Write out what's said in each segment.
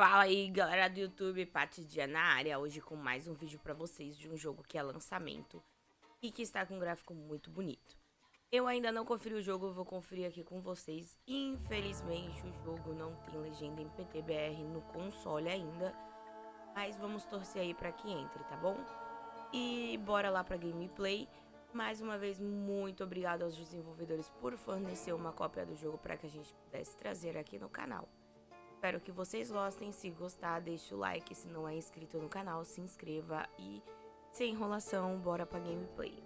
Fala aí, galera do YouTube, Paty na área, hoje com mais um vídeo pra vocês de um jogo que é lançamento e que está com um gráfico muito bonito. Eu ainda não conferi o jogo, eu vou conferir aqui com vocês. Infelizmente o jogo não tem legenda em PTBR no console ainda, mas vamos torcer aí pra que entre, tá bom? E bora lá pra gameplay. Mais uma vez, muito obrigado aos desenvolvedores por fornecer uma cópia do jogo para que a gente pudesse trazer aqui no canal. Espero que vocês gostem. Se gostar, deixa o like. Se não é inscrito no canal, se inscreva. E sem enrolação, bora pra gameplay.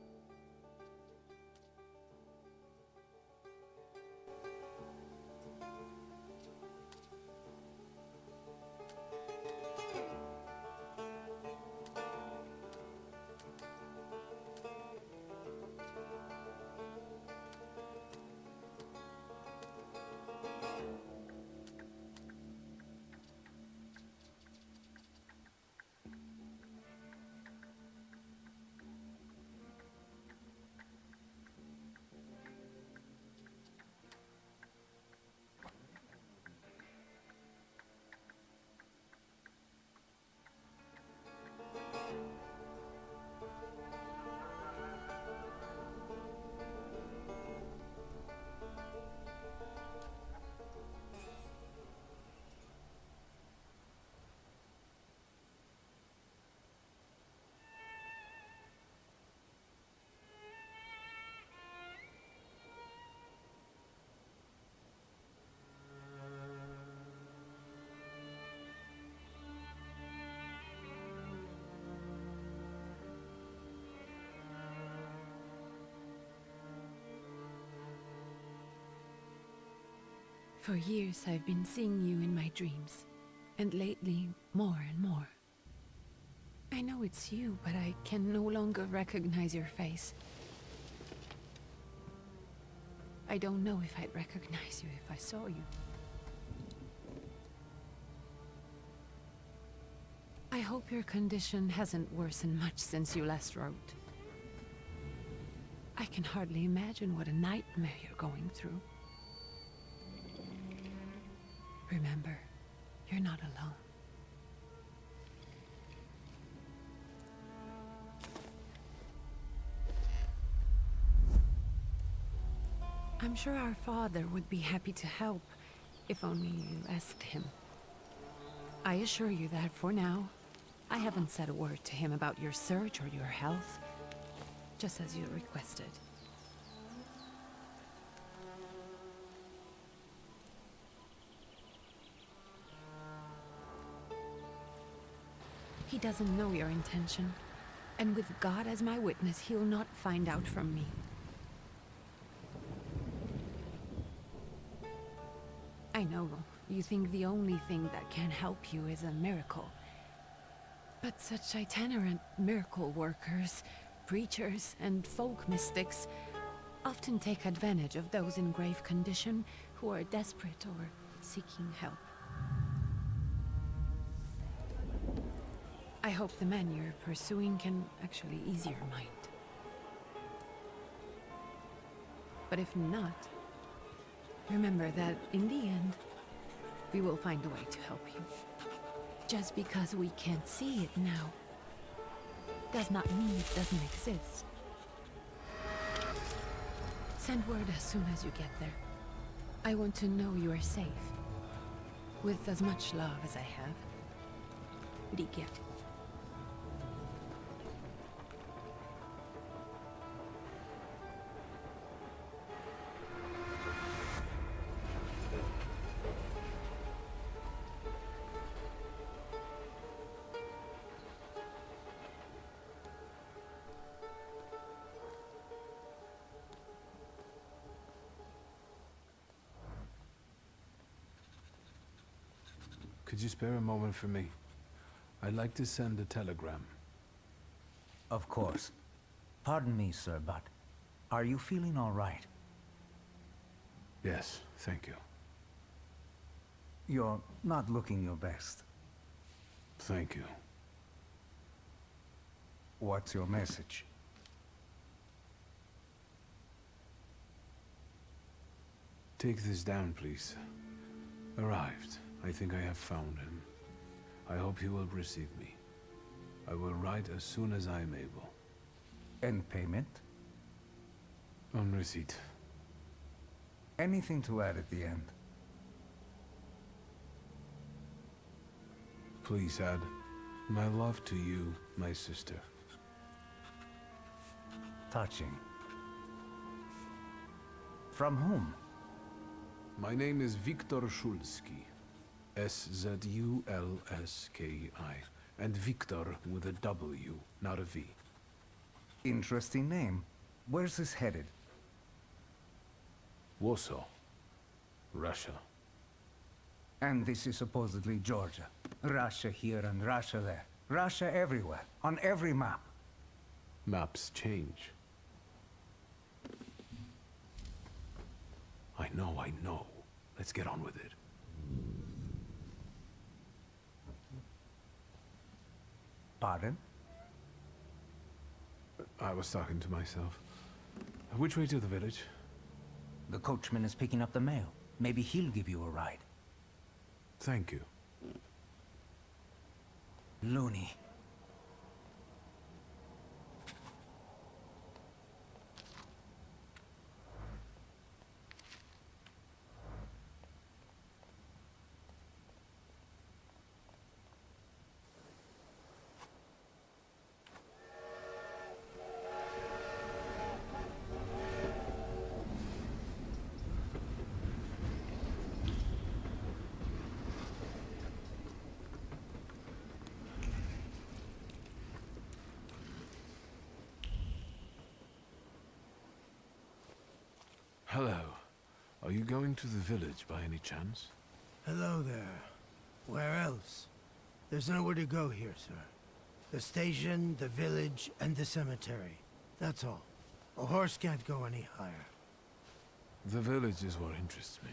For years I've been seeing you in my dreams, and lately more and more. I know it's you, but I can no longer recognize your face. I don't know if I'd recognize you if I saw you. I hope your condition hasn't worsened much since you last wrote. I can hardly imagine what a nightmare you're going through. Remember, you're not alone. I'm sure our father would be happy to help, if only you asked him. I assure you that for now, I haven't said a word to him about your search or your health, just as you requested. He doesn't know your intention, and with God as my witness, he'll not find out from me. I know, you think the only thing that can help you is a miracle. But such itinerant miracle workers, preachers, and folk mystics often take advantage of those in grave condition who are desperate or seeking help. I hope the man you're pursuing can actually ease your mind. But if not, remember that in the end, we will find a way to help you. Just because we can't see it now, does not mean it doesn't exist. Send word as soon as you get there. I want to know you are safe. With as much love as I have. Ligia. Could you spare a moment for me? I'd like to send a telegram. Of course. Pardon me, sir, but are you feeling all right? Yes, thank you. You're not looking your best. Thank you. What's your message? Take this down, please. Arrived. I think I have found him. I hope you will receive me. I will write as soon as I am able. And payment? On receipt. Anything to add at the end? Please add my love to you, my sister. Touching. From whom? My name is Viktor Szulski. S-Z-U-L-S-K-I. And Viktor with a W, not a V. Interesting name. Where's this headed? Warsaw. Russia. And this is supposedly Georgia. Russia here and Russia there. Russia everywhere, on every map. Maps change. I know. Let's get on with it. Pardon? I was talking to myself. Which way to the village? The coachman is picking up the mail. Maybe he'll give you a ride. Thank you. Loony. Hello. Are you going to the village by any chance? Hello there. Where else? There's nowhere to go here, sir. The station, the village, and the cemetery. That's all. A horse can't go any higher. The village is what interests me.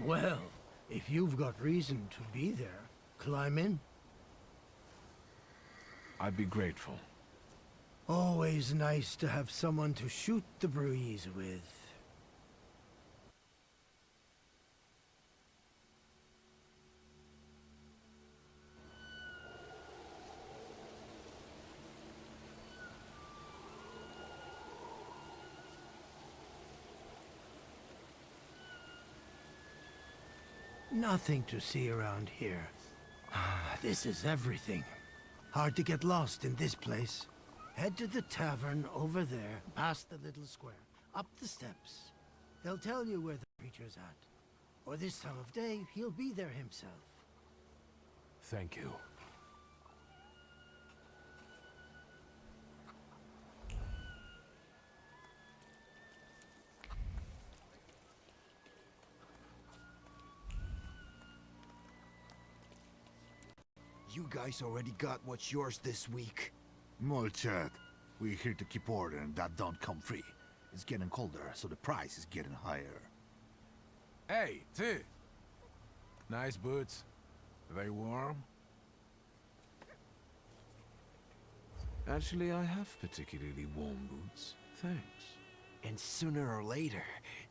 Well, if you've got reason to be there, climb in. I'd be grateful. Always nice to have someone to shoot the breeze with. Nothing to see around here. This is everything. Hard to get lost in this place. Head to the tavern over there, past the little square, up the steps. They'll tell you where the preacher's at. Or this time of day, he'll be there himself. Thank you. You guys already got what's yours this week. Molchak, we're here to keep order and that don't come free. It's getting colder, so the price is getting higher. Hey, T. Nice boots. Are they warm? Actually, I have particularly warm boots. Thanks. And sooner or later,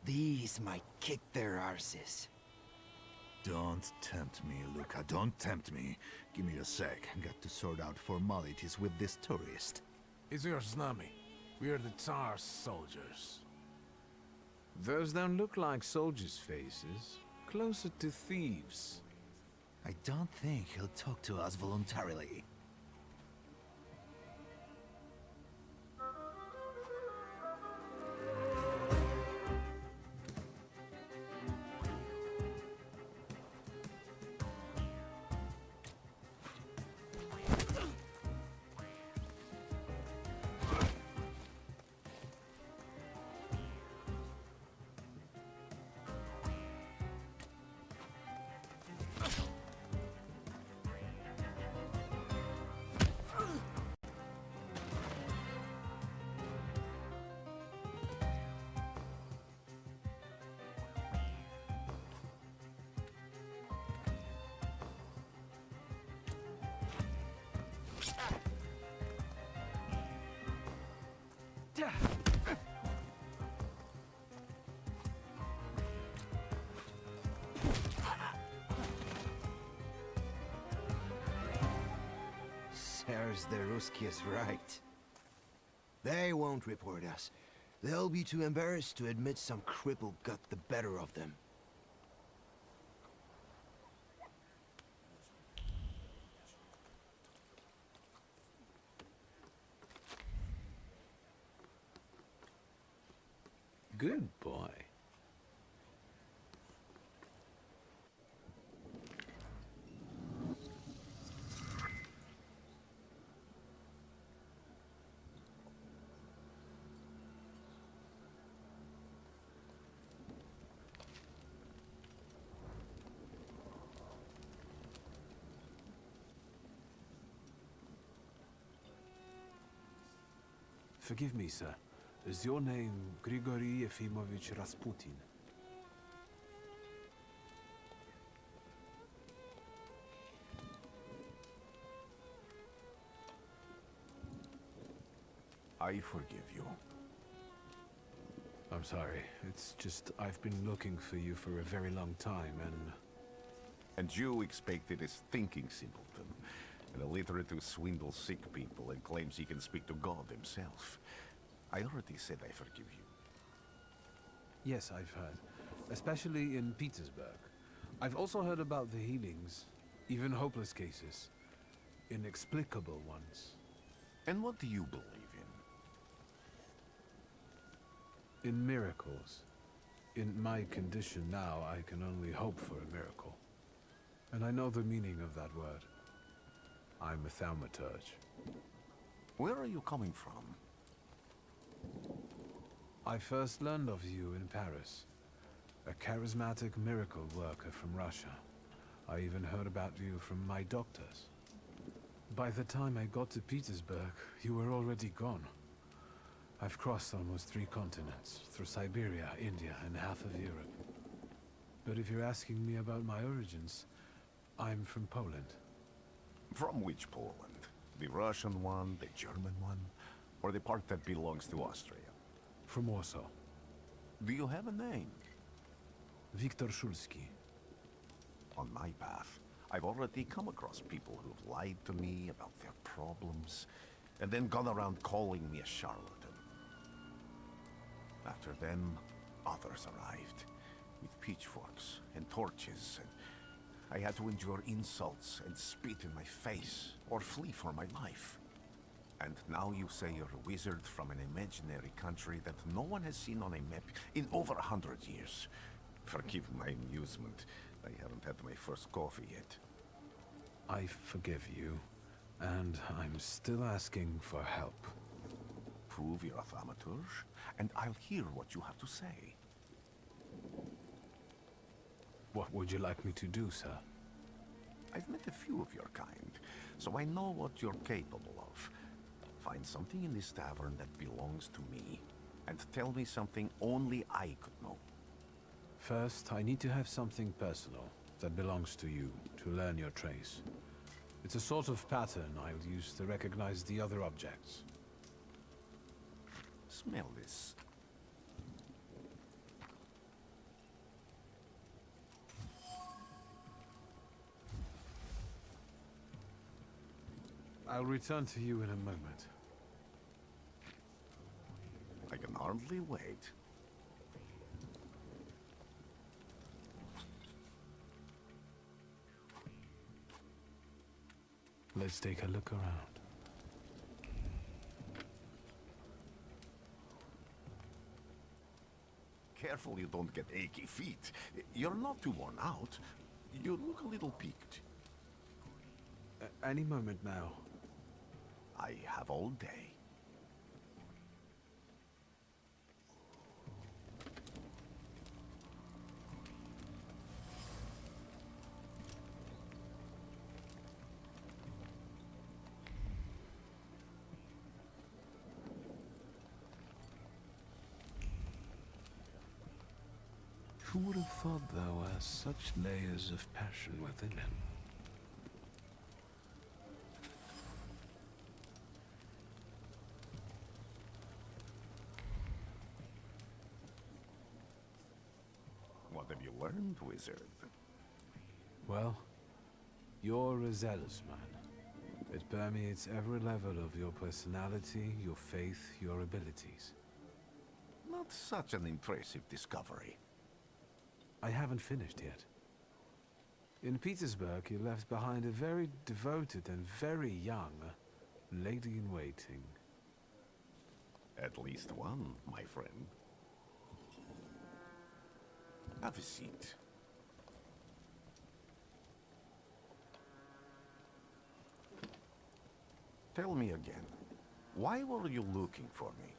these might kick their arses. Don't tempt me, Luca. Don't tempt me. Give me a sec. Got to sort out formalities with this tourist. It's your snummy. We're the Tsar's soldiers. Those don't look like soldiers' faces. Closer to thieves. I don't think he'll talk to us voluntarily. There's the Ruskies right. They won't report us. They'll be too embarrassed to admit some cripple got the better of them. Good boy. Forgive me, sir. Is your name Grigory Efimovich Rasputin? I forgive you. I'm sorry. It's just I've been looking for you for a very long time, and... And you expected a thinking simpleton, an illiterate who swindles sick people and claims he can speak to God himself. I already said I forgive you. Yes, I've heard. Especially in Petersburg. I've also heard about the healings, even hopeless cases. Inexplicable ones. And what do you believe in? In miracles. In my condition now, I can only hope for a miracle. And I know the meaning of that word. I'm a thaumaturge. Where are you coming from? I first learned of you in Paris. A charismatic miracle worker from Russia. I even heard about you from my doctors. By the time I got to Petersburg, you were already gone. I've crossed almost 3 continents, through Siberia, India, and half of Europe. But if you're asking me about my origins, I'm from Poland. From which Poland? The Russian one, the German one, or the part that belongs to Austria? From Warsaw. Do you have a name? Viktor Szulski. On my path, I've already come across people who've lied to me about their problems, and then gone around calling me a charlatan. After them, others arrived, with pitchforks and torches, and I had to endure insults and spit in my face, or flee for my life. And now you say you're a wizard from an imaginary country that no one has seen on a map in over 100 years. Forgive my amusement. I haven't had my first coffee yet. I forgive you, and I'm still asking for help. Prove you're a Thaumaturge, and I'll hear what you have to say. What would you like me to do, sir? I've met a few of your kind, so I know what you're capable of. Find something in this tavern that belongs to me, and tell me something only I could know. First, I need to have something personal that belongs to you to learn your trace. It's a sort of pattern I'll use to recognize the other objects. Smell this. I'll return to you in a moment. I can hardly wait. Let's take a look around. Careful you don't get achy feet. You're not too worn out. You look a little peaked. Any moment now. I have all day. Who would have thought there were such layers of passion within him? What have you learned, wizard? Well, you're a zealous man. It permeates every level of your personality, your faith, your abilities. Not such an impressive discovery. I haven't finished yet. In Petersburg, you left behind a very devoted and very young lady-in-waiting. At least one, my friend. Have a seat. Tell me again, why were you looking for me?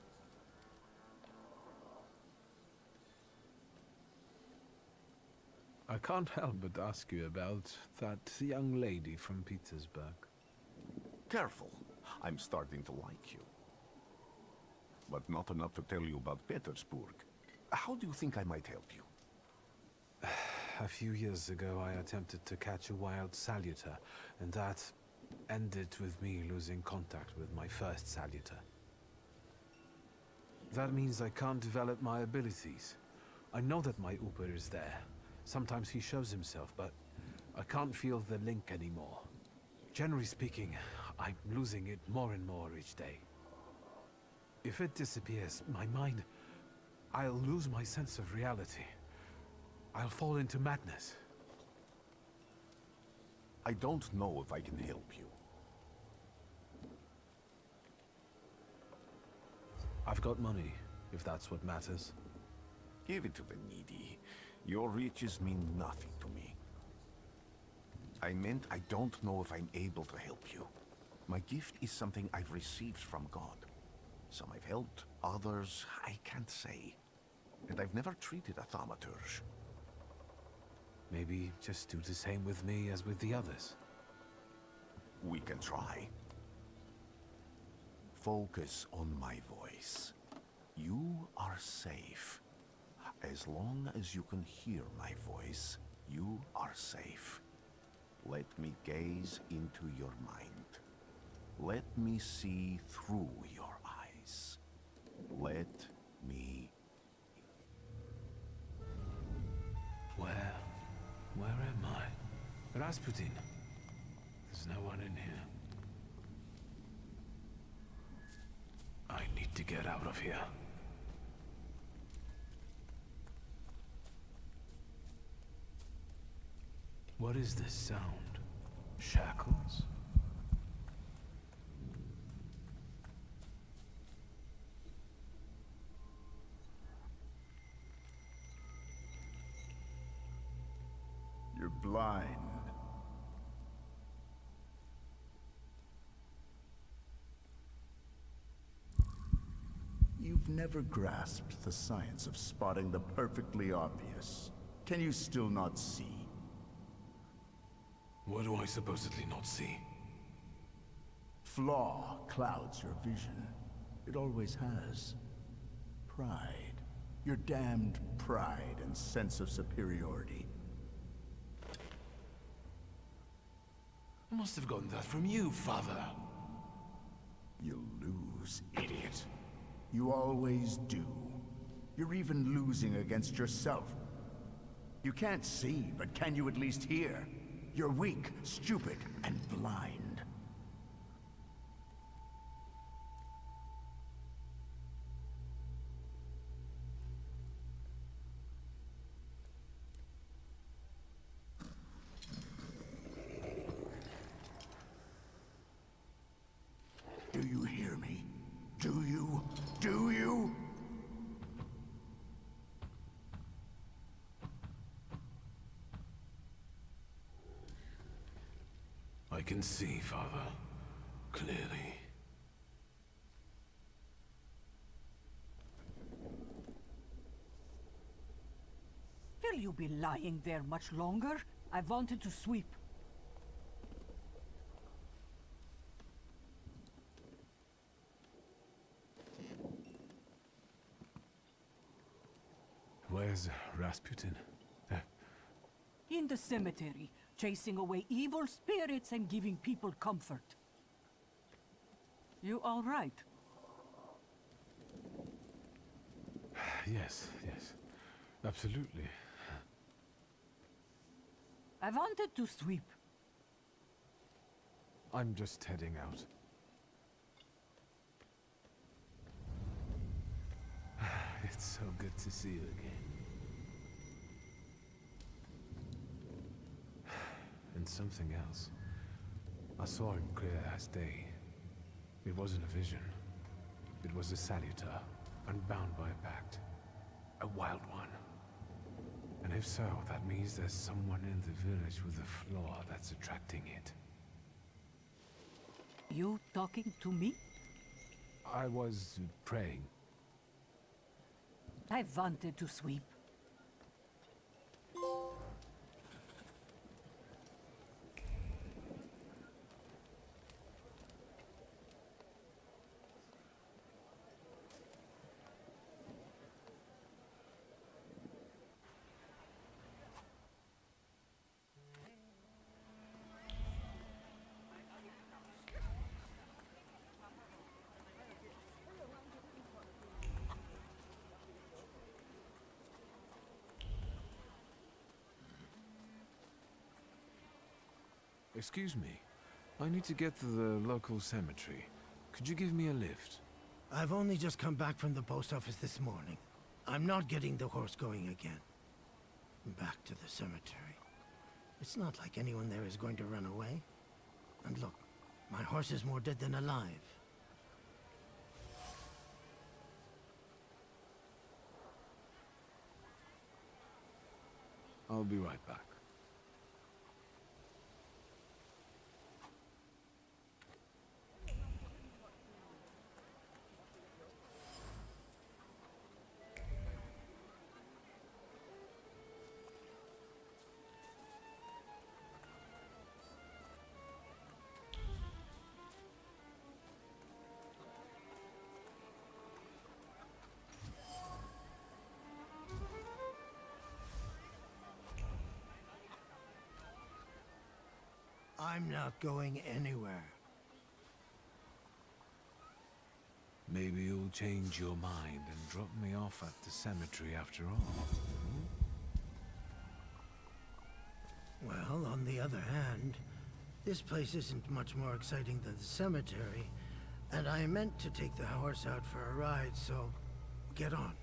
I can't help but ask you about that young lady from Petersburg. Careful, I'm starting to like you. But not enough to tell you about Petersburg. How do you think I might help you? A few years ago, I attempted to catch a wild saluter, and that ended with me losing contact with my first saluter. That means I can't develop my abilities. I know that my Uber is there. Sometimes he shows himself, but I can't feel the link anymore. Generally speaking, I'm losing it more and more each day. If it disappears, my mind... I'll lose my sense of reality. I'll fall into madness. I don't know if I can help you. I've got money, if that's what matters. Give it to the needy. Your riches mean nothing to me. I meant I don't know if I'm able to help you. My gift is something I've received from God. Some I've helped, others I can't say. And I've never treated a Thaumaturge. Maybe just do the same with me as with the others. We can try. Focus on my voice. You are safe. As long as you can hear my voice, you are safe. Let me gaze into your mind. Let me see through your eyes. Let me... Where am I? Rasputin. There's no one in here. I need to get out of here. What is this sound? Shackles? You're blind. You've never grasped the science of spotting the perfectly obvious. Can you still not see? What do I supposedly not see? Flaw clouds your vision. It always has. Pride. Your damned pride and sense of superiority. I must have gotten that from you, Father. You'll lose, idiot. You always do. You're even losing against yourself. You can't see, but can you at least hear? You're weak, stupid, and blind. Do you hear me? Do you? Do you? I can see, Father. Clearly. Will you be lying there much longer? I wanted to sweep. Where's Rasputin? In the cemetery, chasing away evil spirits and giving people comfort. You all right? Yes, yes. Absolutely. I wanted to sweep. I'm just heading out. It's so good to see you again. And something else. I saw him clear as day. It wasn't a vision. It was a saluter, unbound by a pact. A wild one. And if so, that means there's someone in the village with a flaw that's attracting it. You talking to me? I was praying. I wanted to sweep. Excuse me. I need to get to the local cemetery. Could you give me a lift? I've only just come back from the post office this morning. I'm not getting the horse going again. Back to the cemetery. It's not like anyone there is going to run away. And look, my horse is more dead than alive. I'll be right back. I'm not going anywhere. Maybe you'll change your mind and drop me off at the cemetery after all. Well, on the other hand, this place isn't much more exciting than the cemetery, and I meant to take the horse out for a ride, so get on.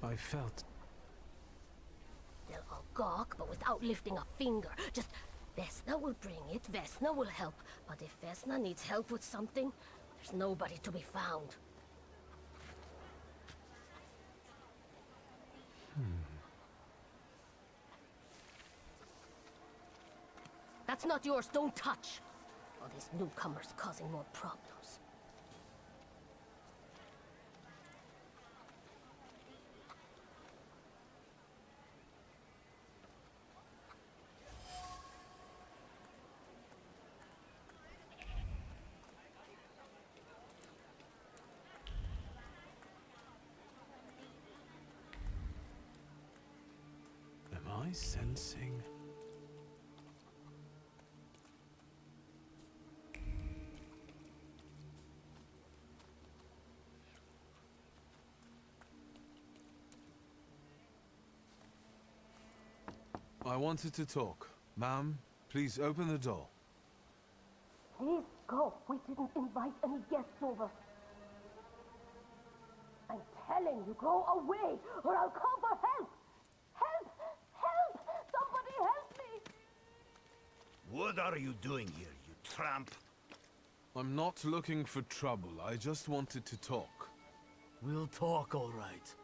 I felt... They'll all gawk, but without lifting a finger. Just, Vesna will bring it, Vesna will help. But if Vesna needs help with something, there's nobody to be found. That's not yours, don't touch! All these newcomers causing more problems. Am I sensing... I wanted to talk. Ma'am, please open the door. Please go. We didn't invite any guests over. I'm telling you, go away, or I'll call for help! Help! Help! Somebody help me! What are you doing here, you tramp? I'm not looking for trouble. I just wanted to talk. We'll talk, all right.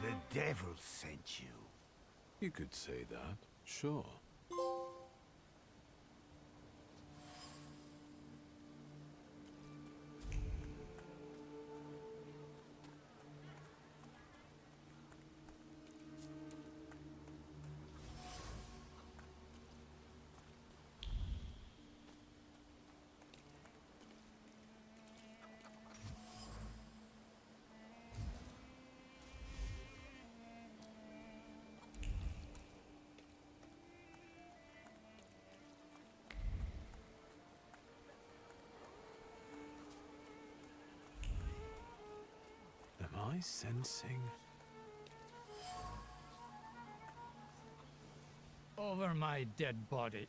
The devil sent you. You could say that, sure. Am I sensing? Over my dead body.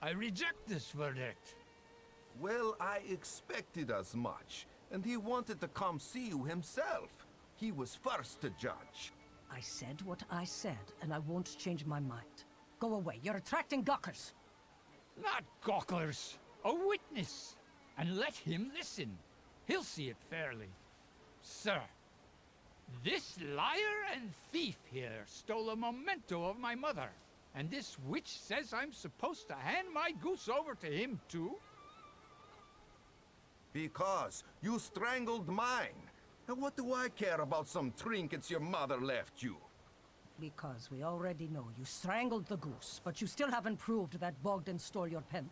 I reject this verdict. Well, I expected as much. And he wanted to come see you himself. He was first to judge. I said what I said, and I won't change my mind. Go away. You're attracting gawkers. Not gawkers. A witness. And let him listen. He'll see it fairly. Sir, this liar and thief here stole a memento of my mother. And this witch says I'm supposed to hand my goose over to him too? Because you strangled mine. And what do I care about some trinkets your mother left you? Because we already know you strangled the goose, but you still haven't proved that Bogdan stole your pendant.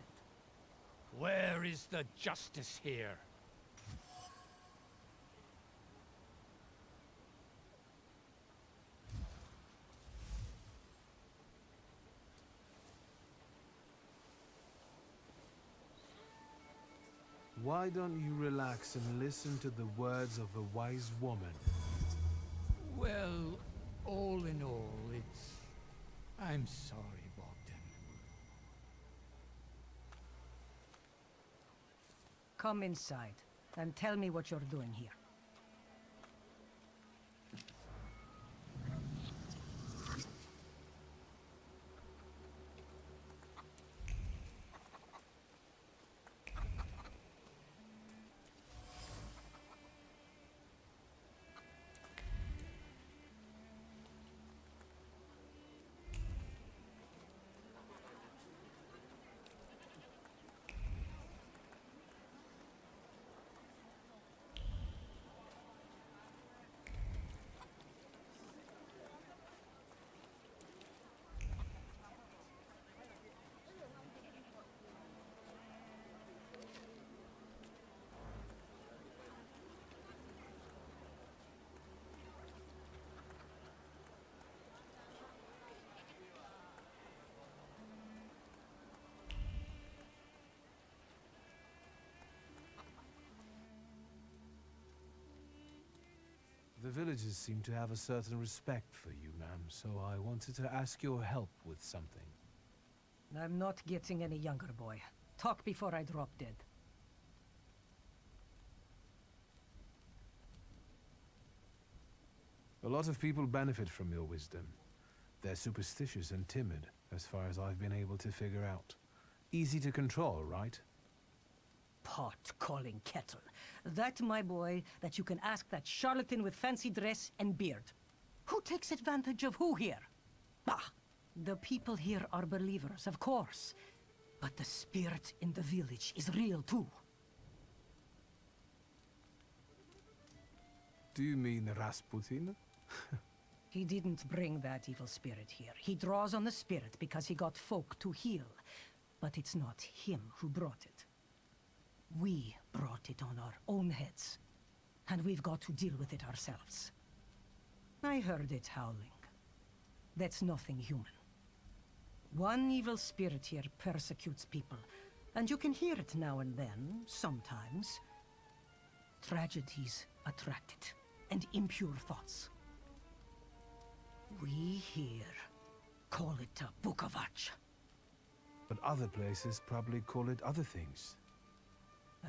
Where is the justice here? Why don't you relax and listen to the words of a wise woman? Well, all in all, it's... I'm sorry, Bogdan. Come inside, and tell me what you're doing here. The villagers seem to have a certain respect for you, ma'am, so I wanted to ask your help with something. I'm not getting any younger, boy. Talk before I drop dead. A lot of people benefit from your wisdom. They're superstitious and timid, as far as I've been able to figure out. Easy to control, right? Pot calling kettle. That, my boy, that you can ask that charlatan with fancy dress and beard. Who takes advantage of who here? Bah! The people here are believers, of course. But the spirit in the village is real too. Do you mean Rasputin? He didn't bring that evil spirit here. He draws on the spirit because he got folk to heal. But it's not him who brought it. We brought it on our own heads. And we've got to deal with it ourselves. I heard it howling. That's nothing human. One evil spirit here persecutes people, and you can hear it now and then, sometimes. Tragedies attract it, and impure thoughts. We here call it a book of arch. But other places probably call it other things.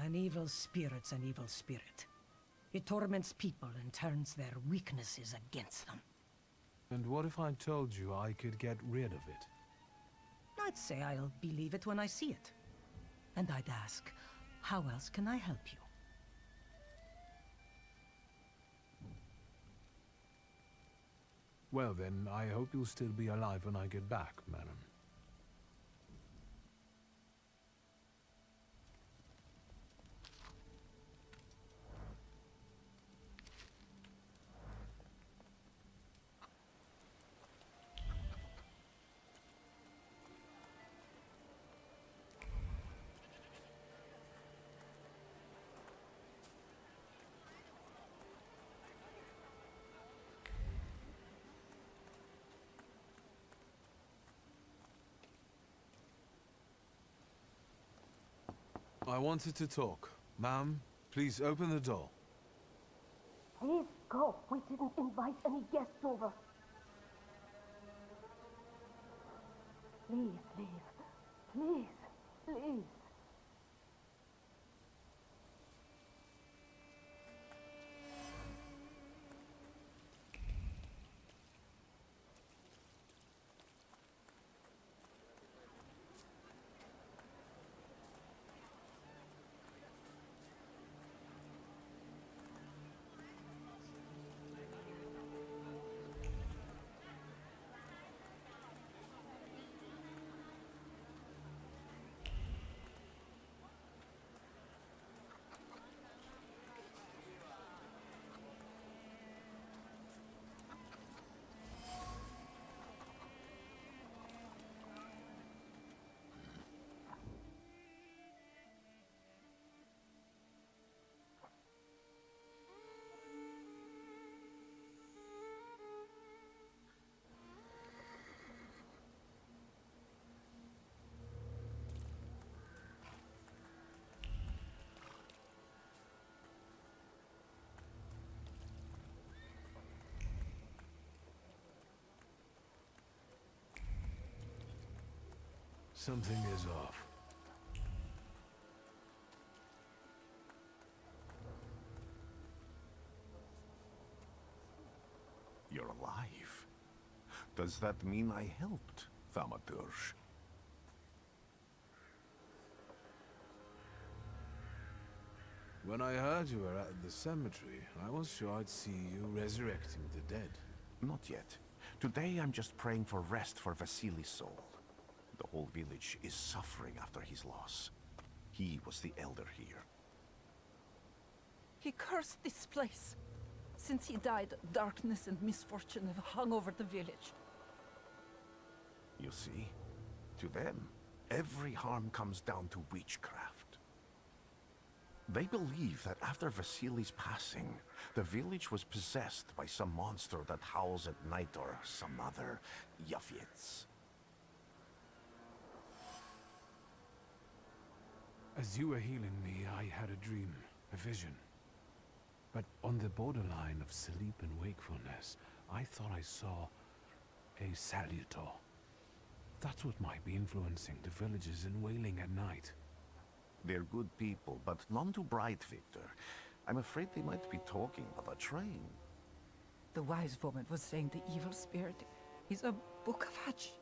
An evil spirit's an evil spirit. It torments people and turns their weaknesses against them. And what if I told you I could get rid of it? I'd say I'll believe it when I see it. And I'd ask, how else can I help you? Well then, I hope you'll still be alive when I get back, madam. I wanted to talk. Ma'am, please open the door. Please go. We didn't invite any guests over. Please leave. Please, please. Something is off. You're alive. Does that mean I helped, Thaumaturge? When I heard you were at the cemetery, I was sure I'd see you resurrecting the dead. Not yet. Today I'm just praying for rest for Vasily's soul. The whole village is suffering after his loss. He was the elder here. He cursed this place. Since he died, darkness and misfortune have hung over the village. You see? To them, every harm comes down to witchcraft. They believe that after Vasily's passing, the village was possessed by some monster that howls at night or some other Yafiets. As you were healing me, I had a dream, a vision. But on the borderline of sleep and wakefulness, I thought I saw a salutor. That's what might be influencing the villagers in Wailing at night. They're good people, but none too bright, Victor. I'm afraid they might be talking about a train. The wise woman was saying the evil spirit is a book of hatch.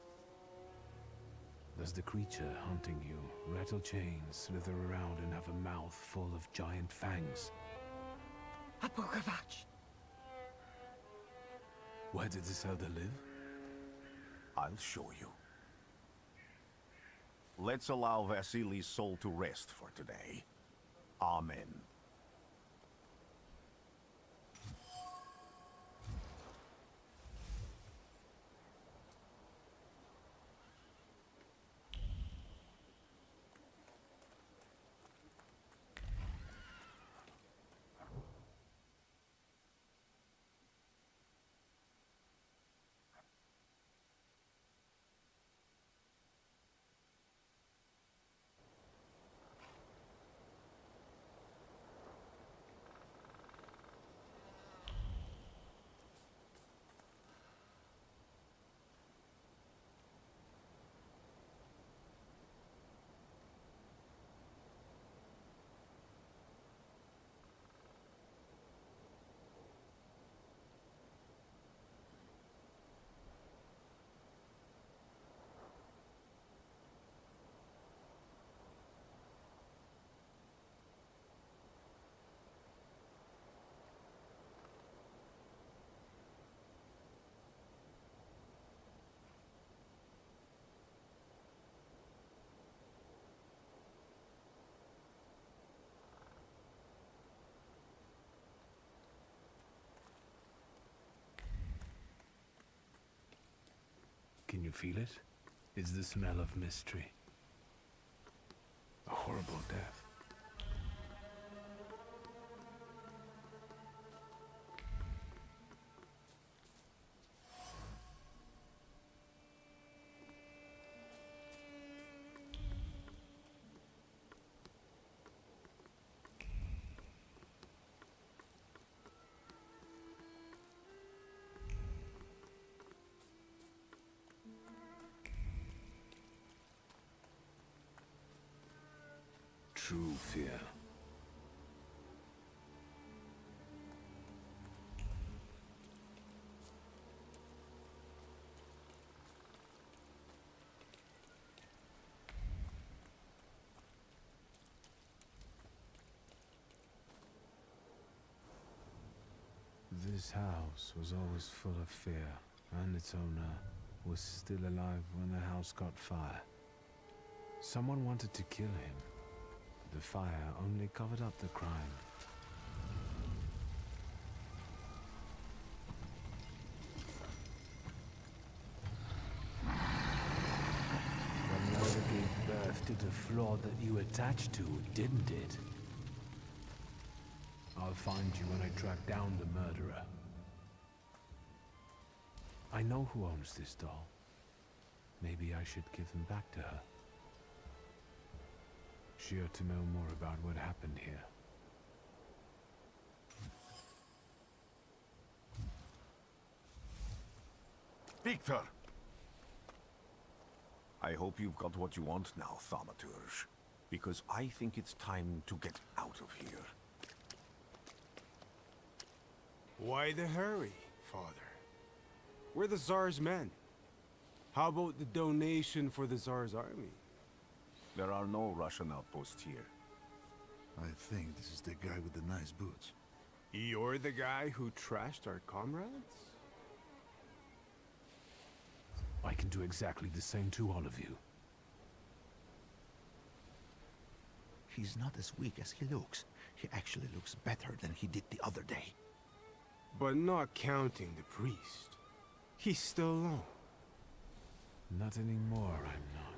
Does the creature hunting you rattle chains, slither around, and have a mouth full of giant fangs? A book of hatch. Where did this elder live? I'll show you. Let's allow Vasily's soul to rest for today. Amen. Can you feel it? It's the smell of mystery. A horrible death. True fear. This house was always full of fear, and its owner was still alive when the house caught fire. Someone wanted to kill him. The fire only covered up the crime. The murder gave birth to the flaw that you attached to, didn't it? I'll find you when I track down the murderer. I know who owns this doll. Maybe I should give him back to her. She ought to know more about what happened here. Victor! I hope you've got what you want now, Thaumaturge. Because I think it's time to get out of here. Why the hurry, Father? We're the Tsar's men. How about the donation for the Tsar's army? There are no Russian outposts here. I think this is the guy with the nice boots. You're the guy who trashed our comrades? I can do exactly the same to all of you. He's not as weak as he looks. He actually looks better than he did the other day. But not counting the priest. He's still low. Not anymore, I'm not.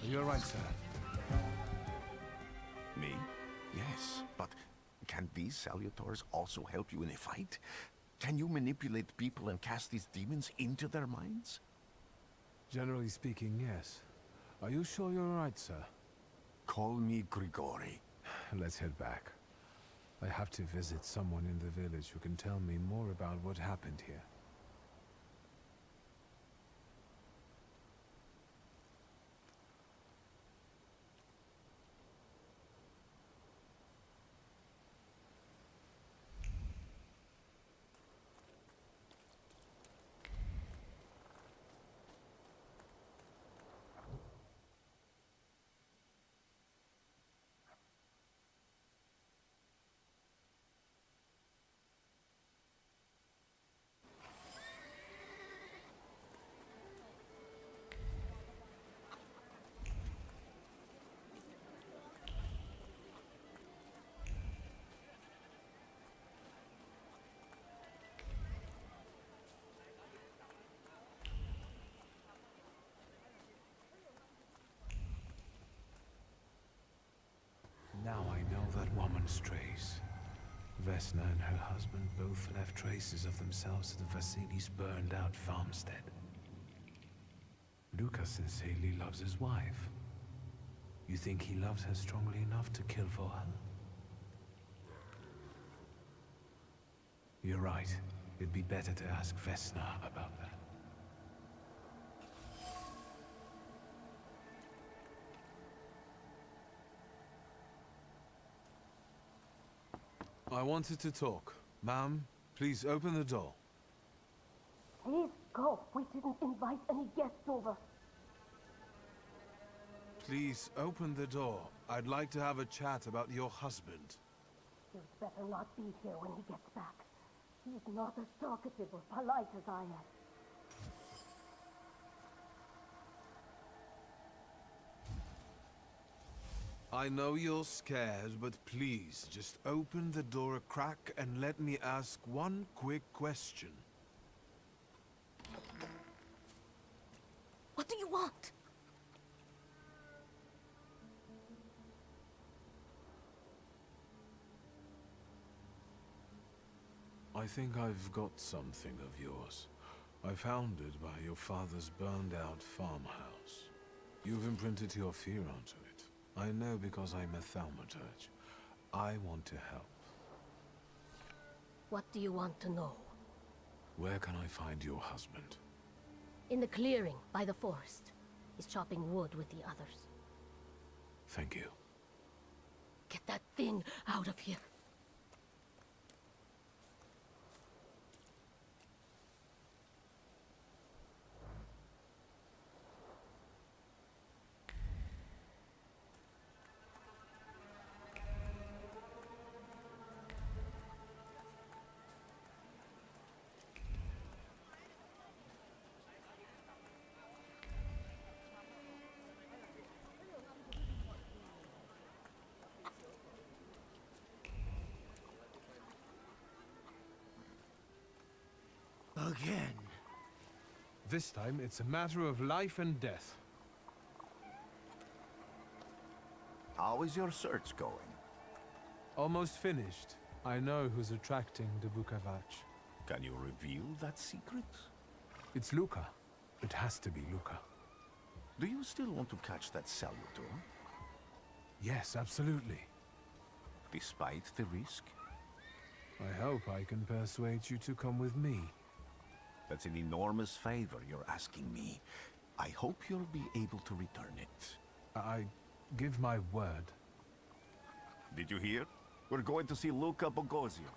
You're right, sir. Me? Yes, but can these salutors also help you in a fight? Can you manipulate people and cast these demons into their minds? Generally speaking, yes. Are you sure you're right, sir? Call me Grigori. Let's head back. I have to visit someone in the village who can tell me more about what happened here. Now I know that woman's trace. Vesna and her husband both left traces of themselves at the Vasilis' burned-out farmstead. Luca sincerely loves his wife. You think he loves her strongly enough to kill for her? You're right. It'd be better to ask Vesna about that. I wanted to talk. Ma'am, please open the door. Please go. We didn't invite any guests over. Please open the door. I'd like to have a chat about your husband. You'd better not be here when he gets back. He's not as talkative or polite as I am. I know you're scared, but please, just open the door a crack and let me ask one quick question. What do you want? I think I've got something of yours. I found it by your father's burned-out farmhouse. You've imprinted your fear onto it. I know because I'm a Thaumaturge. I want to help. What do you want to know? Where can I find your husband? In the clearing, by the forest. He's chopping wood with the others. Thank you. Get that thing out of here. Again. This time, it's a matter of life and death. How is your search going? Almost finished. I know who's attracting the Bukavac. Can you reveal that secret? It's Luca. It has to be Luca. Do you still want to catch that salutor? Yes, absolutely. Despite the risk? I hope I can persuade you to come with me. That's an enormous favor you're asking me. I hope you'll be able to return it. I give my word. Did you hear? We're going to see Luca Bogosio.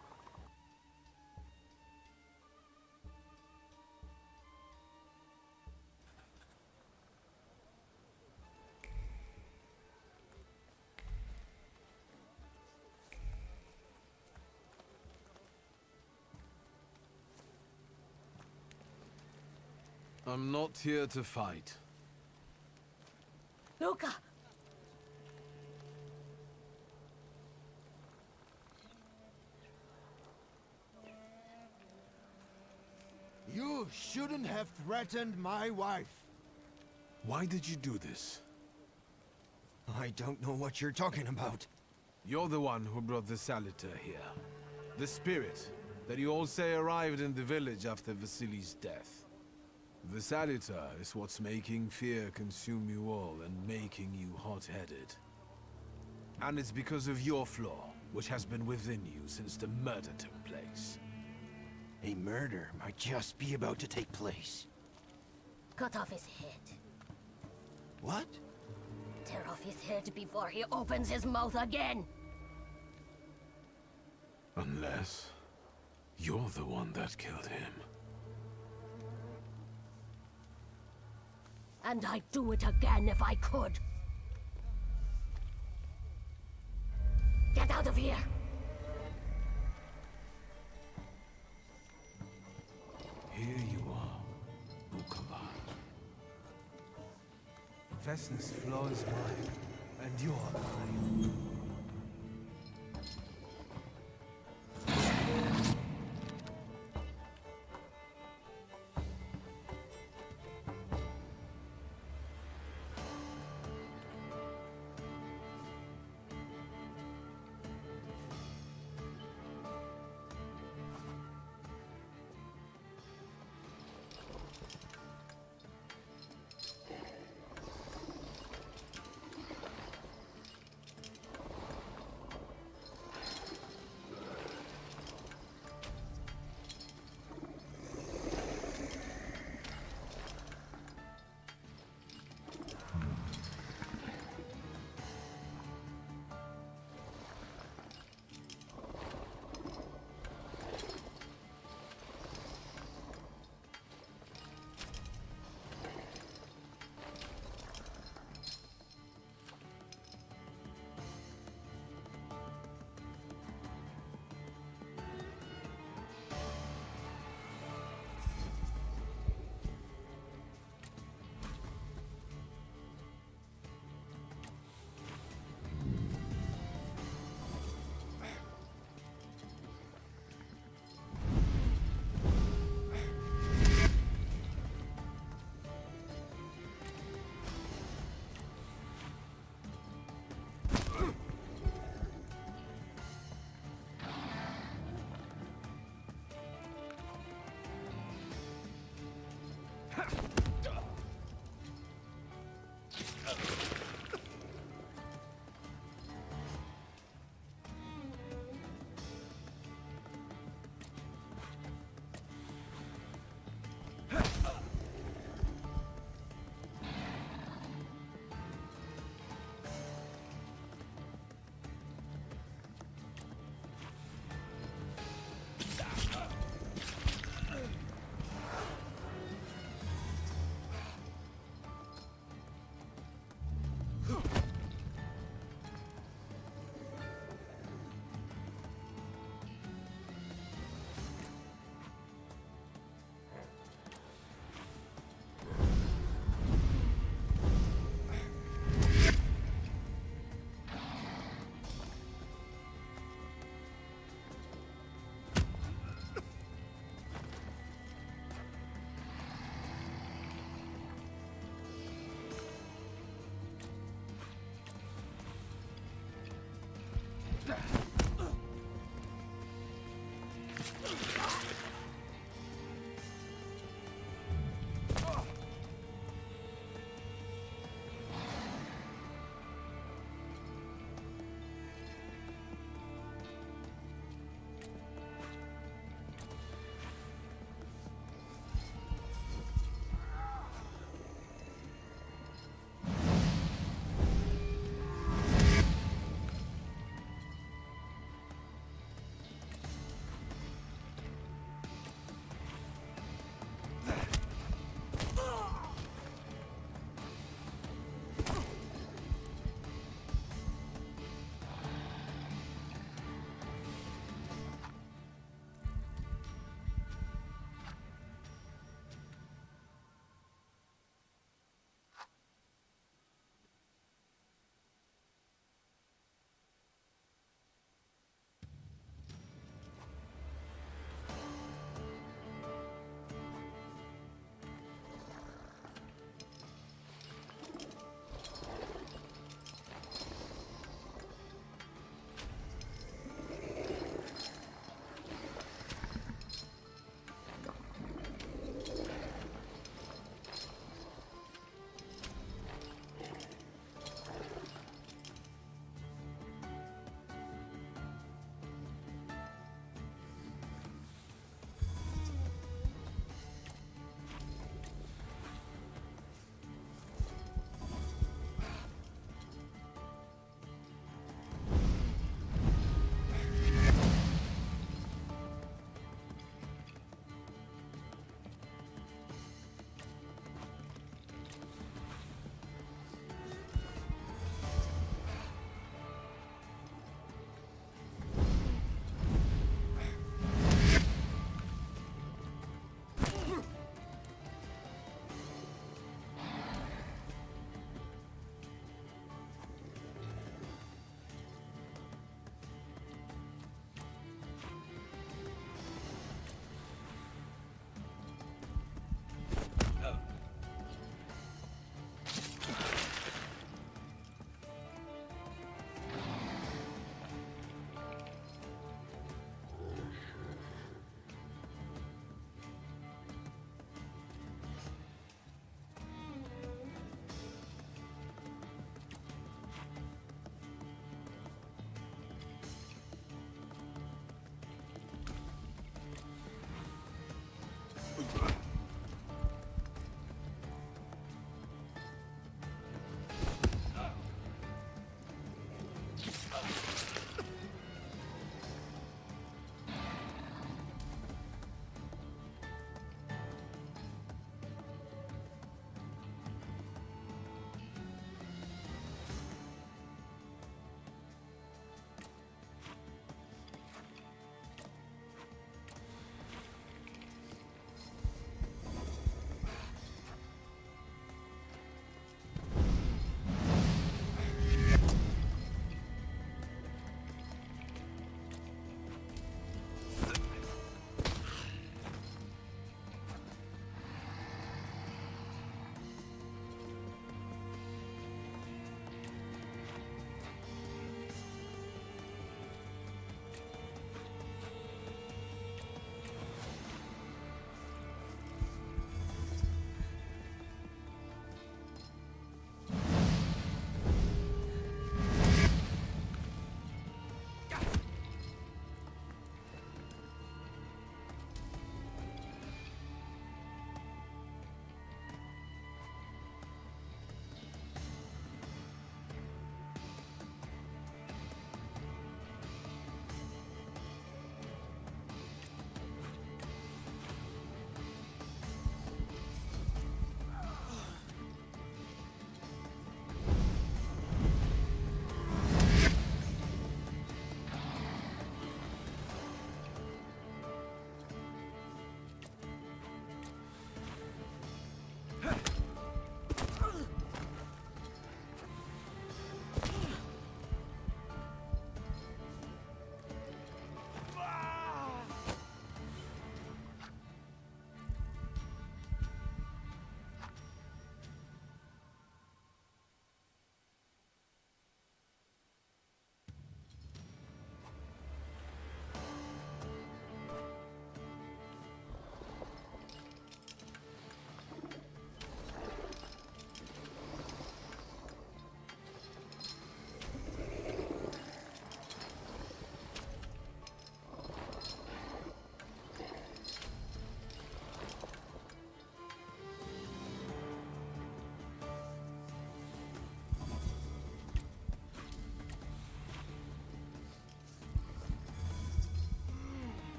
I'm not here to fight. Luca! You shouldn't have threatened my wife. Why did you do this? I don't know what you're talking about. You're the one who brought the Saliter here. The spirit that you all say arrived in the village after Vasily's death. The Saliter is what's making fear consume you all and making you hot-headed. And it's because of your flaw, which has been within you since the murder took place. A murder might just be about to take place. Cut off his head. What? Tear off his head before he opens his mouth again. Unless you're the one that killed him. And I'd do it again if I could. Get out of here! Here you are, Bukovan. Vesna's flaw is mine, and you're mine.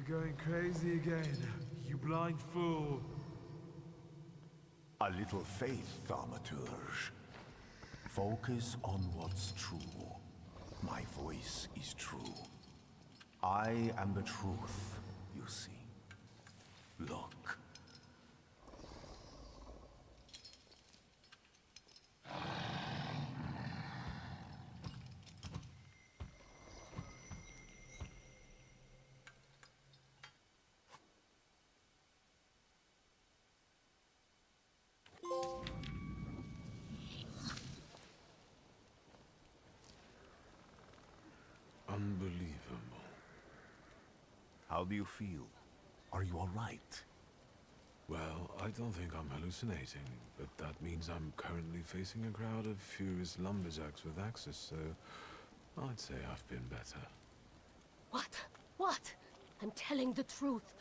Going crazy again, you blind fool. A little faith, Thaumaturge. Focus on what's true. My voice is true. I am the truth, you see. Look. Unbelievable. How do you feel? Are you all right? Well, I don't think I'm hallucinating, but that means I'm currently facing a crowd of furious lumberjacks with axes, so I'd say I've been better. What? What? I'm telling the truth.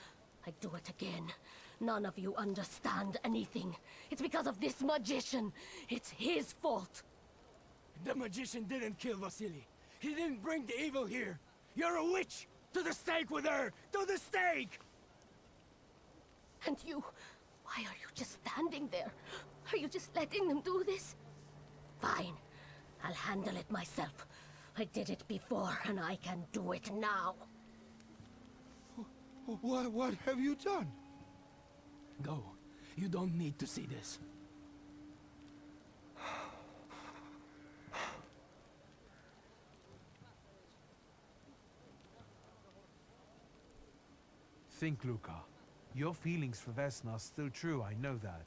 I do it again. None of you understand anything. It's because of this magician. It's his fault. The magician didn't kill Vasily. He didn't bring the evil here. You're a witch! To the stake with her! To the stake! And you... why are you just standing there? Are you just letting them do this? Fine. I'll handle it myself. I did it before, and I can do it now. What have you done? Go. You don't need to see this. Think, Luca. Your feelings for Vesna are still true, I know that.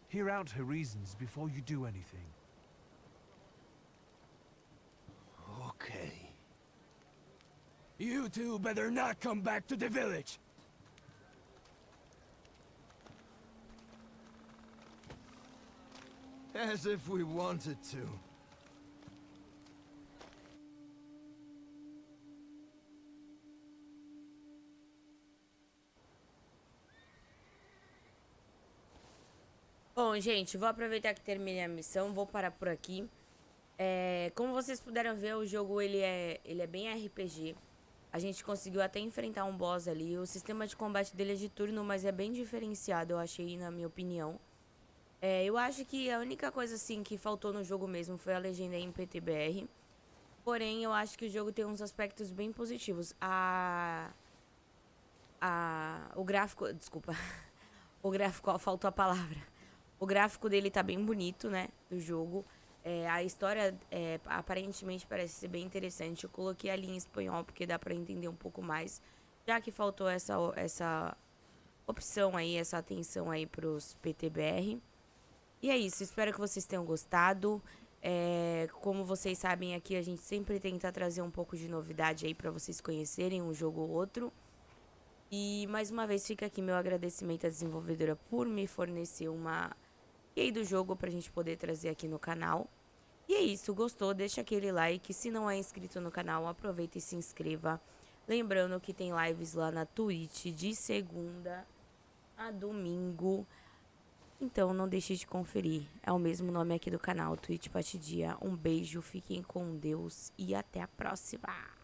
Hear out her reasons before you do anything. Okay. You two better not come back to the village! As if we wanted to. Bom, gente, vou aproveitar que terminei a missão, vou parar por aqui. Como vocês puderam ver, o jogo ele é bem RPG. A gente conseguiu até enfrentar um boss ali. O sistema de combate dele é de turno, mas é bem diferenciado, eu achei, na minha opinião. Eu acho que a única coisa, assim, que faltou no jogo mesmo foi a legenda em PTBR. Porém, eu acho que o jogo tem uns aspectos bem positivos. O gráfico... Desculpa. O gráfico... Faltou a palavra. O gráfico dele tá bem bonito, né? Do jogo. A história, aparentemente, parece ser bem interessante. Eu coloquei ali em espanhol, porque dá pra entender um pouco mais. Já que faltou essa opção aí, essa atenção aí pros PTBR. E é isso, espero que vocês tenham gostado. Como vocês sabem, aqui a gente sempre tenta trazer um pouco de novidade aí pra vocês conhecerem um jogo ou outro. E mais uma vez fica aqui meu agradecimento à desenvolvedora por me fornecer uma key do jogo pra gente poder trazer aqui no canal. E é isso, gostou? Deixa aquele like. Se não é inscrito no canal, aproveita e se inscreva. Lembrando que tem lives lá na Twitch de segunda a domingo. Então não deixe de conferir. É o mesmo nome aqui do canal, Twitch Patidia. Um beijo, fiquem com Deus e até a próxima!